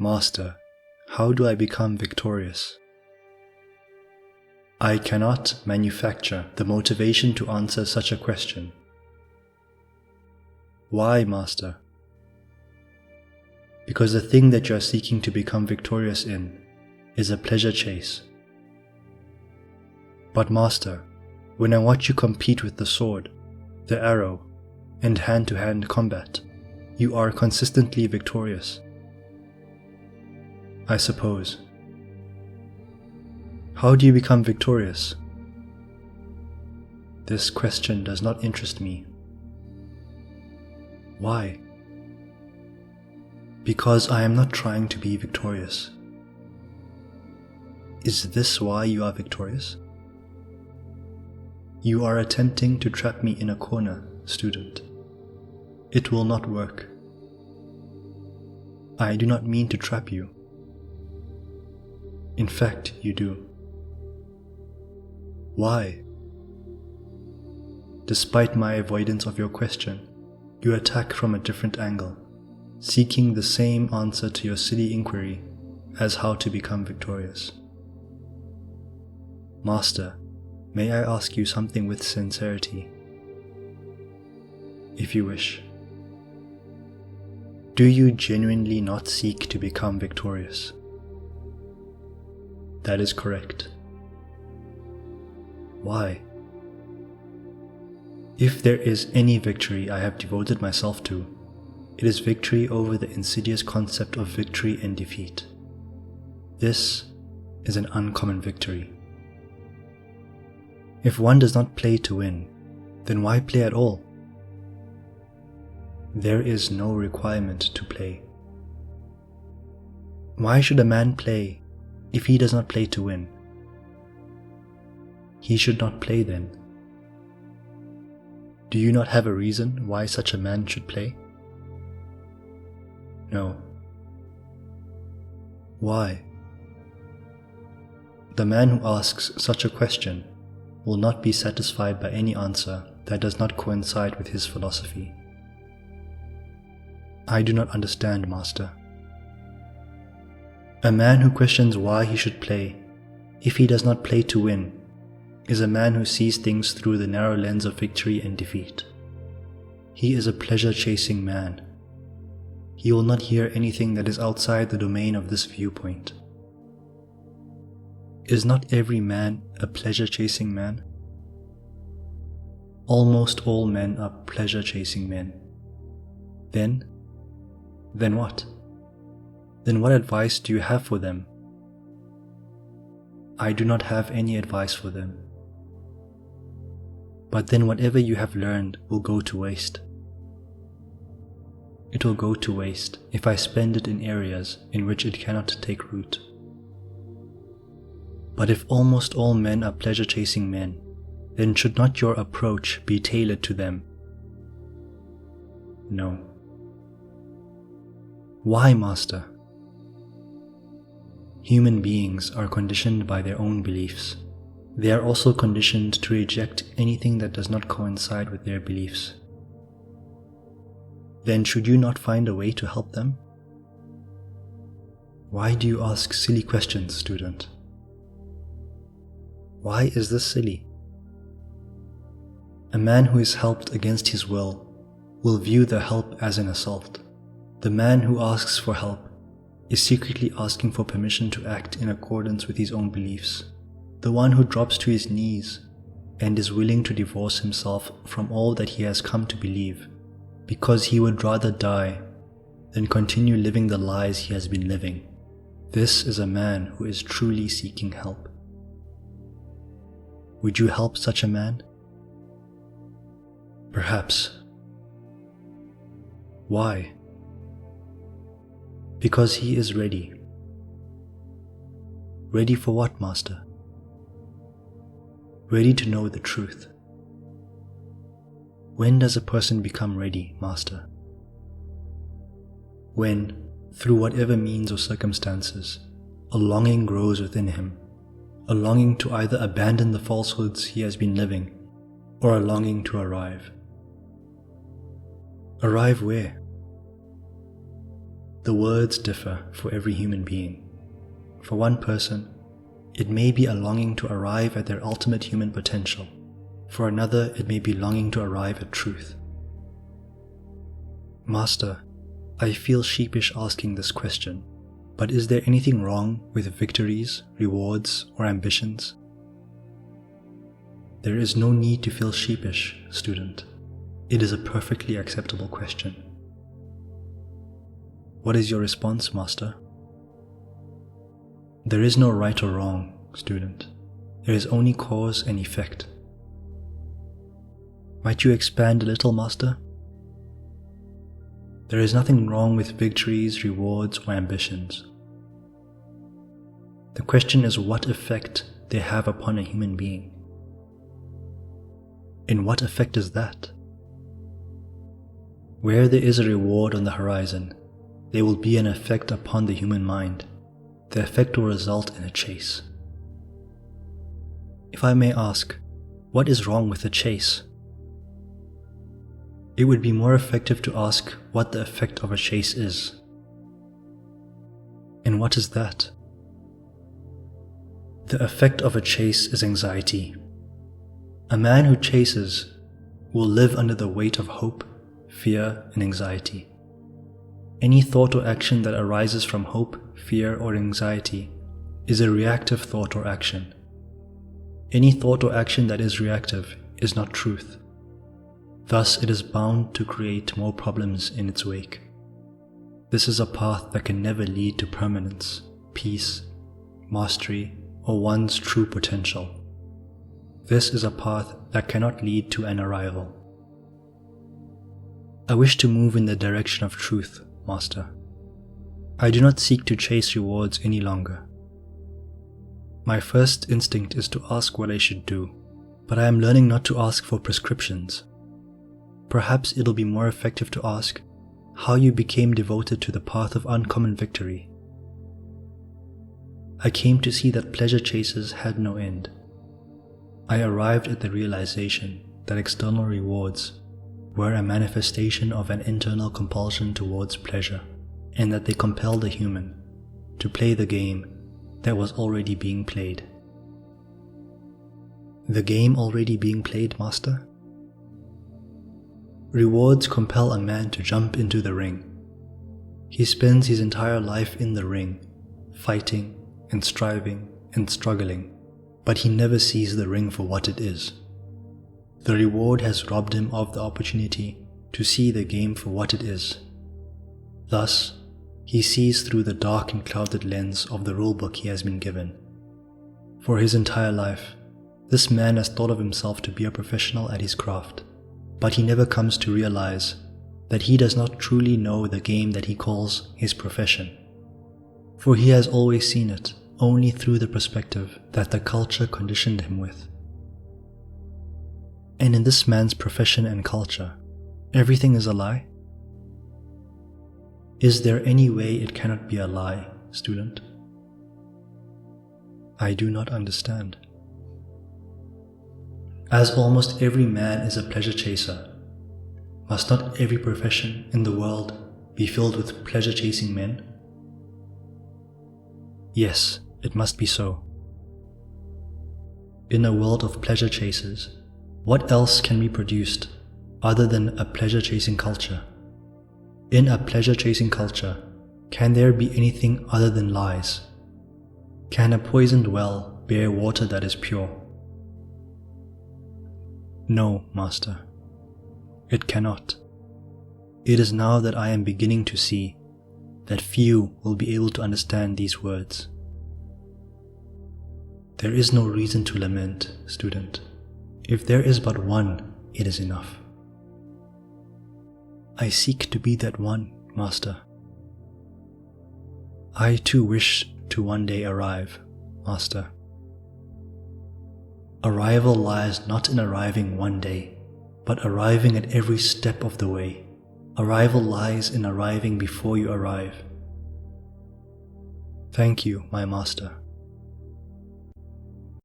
Master, how do I become victorious? I cannot manufacture the motivation to answer such a question. Why, Master? Because the thing that you are seeking to become victorious in is a pleasure chase. But Master, when I watch you compete with the sword, the arrow, and hand-to-hand combat, you are consistently victorious. I suppose. How do you become victorious? This question does not interest me. Why? Because I am not trying to be victorious. Is this why you are victorious? You are attempting to trap me in a corner, student. It will not work. I do not mean to trap you. In fact, you do. Why? Despite my avoidance of your question, you attack from a different angle, seeking the same answer to your silly inquiry as how to become victorious. Master, may I ask you something with sincerity? If you wish. Do you genuinely not seek to become victorious? That is correct. Why? If there is any victory I have devoted myself to, it is victory over the insidious concept of victory and defeat. This is an uncommon victory. If one does not play to win, then why play at all? There is no requirement to play. Why should a man play if he does not play to win? He should not play then. Do you not have a reason why such a man should play? No. Why? The man who asks such a question will not be satisfied by any answer that does not coincide with his philosophy. I do not understand, Master. A man who questions why he should play, if he does not play to win, is a man who sees things through the narrow lens of victory and defeat. He is a pleasure-chasing man. He will not hear anything that is outside the domain of this viewpoint. Is not every man a pleasure-chasing man? Almost all men are pleasure-chasing men. Then what? Then what advice do you have for them? I do not have any advice for them. But then whatever you have learned will go to waste. It will go to waste if I spend it in areas in which it cannot take root. But if almost all men are pleasure-chasing men, then should not your approach be tailored to them? No. Why, Master? Human beings are conditioned by their own beliefs. They are also conditioned to reject anything that does not coincide with their beliefs. Then should you not find a way to help them? Why do you ask silly questions, student? Why is this silly? A man who is helped against his will view the help as an assault. The man who asks for help is secretly asking for permission to act in accordance with his own beliefs. The one who drops to his knees and is willing to divorce himself from all that he has come to believe, because he would rather die than continue living the lies he has been living. This is a man who is truly seeking help. Would you help such a man? Perhaps. Why? Because he is ready. Ready for what, Master? Ready to know the truth. When does a person become ready, Master? When, through whatever means or circumstances, a longing grows within him, a longing to either abandon the falsehoods he has been living, or a longing to arrive. Arrive where? The words differ for every human being. For one person, it may be a longing to arrive at their ultimate human potential. For another, it may be longing to arrive at truth. Master, I feel sheepish asking this question, but is there anything wrong with victories, rewards, or ambitions? There is no need to feel sheepish, student. It is a perfectly acceptable question. What is your response, Master? There is no right or wrong, student. There is only cause and effect. Might you expand a little, Master? There is nothing wrong with victories, rewards, or ambitions. The question is what effect they have upon a human being. And what effect is that? Where there is a reward on the horizon, there will be an effect upon the human mind. The effect will result in a chase. If I may ask, what is wrong with the chase? It would be more effective to ask what the effect of a chase is. And what is that? The effect of a chase is anxiety. A man who chases will live under the weight of hope, fear, and anxiety. Any thought or action that arises from hope, fear, or anxiety is a reactive thought or action. Any thought or action that is reactive is not truth. Thus, it is bound to create more problems in its wake. This is a path that can never lead to permanence, peace, mastery, or one's true potential. This is a path that cannot lead to an arrival. I wish to move in the direction of truth, Master. I do not seek to chase rewards any longer. My first instinct is to ask what I should do, but I am learning not to ask for prescriptions. Perhaps it'll be more effective to ask how you became devoted to the path of uncommon victory. I came to see that pleasure chases had no end. I arrived at the realization that external rewards were a manifestation of an internal compulsion towards pleasure, and that they compelled the human to play the game that was already being played. The game already being played, Master? Rewards compel a man to jump into the ring. He spends his entire life in the ring, fighting and striving and struggling, but he never sees the ring for what it is. The reward has robbed him of the opportunity to see the game for what it is. Thus, he sees through the dark and clouded lens of the rulebook he has been given. For his entire life, this man has thought of himself to be a professional at his craft, but he never comes to realize that he does not truly know the game that he calls his profession. For he has always seen it only through the perspective that the culture conditioned him with. And in this man's profession and culture, everything is a lie? Is there any way it cannot be a lie, student? I do not understand. As almost every man is a pleasure chaser, must not every profession in the world be filled with pleasure-chasing men? Yes, it must be so. In a world of pleasure chasers, what else can be produced other than a pleasure-chasing culture? In a pleasure-chasing culture, can there be anything other than lies? Can a poisoned well bear water that is pure? No, Master, it cannot. It is now that I am beginning to see that few will be able to understand these words. There is no reason to lament, student. If there is but one, it is enough. I seek to be that one, Master. I too wish to one day arrive, Master. Arrival lies not in arriving one day, but arriving at every step of the way. Arrival lies in arriving before you arrive. Thank you, my Master.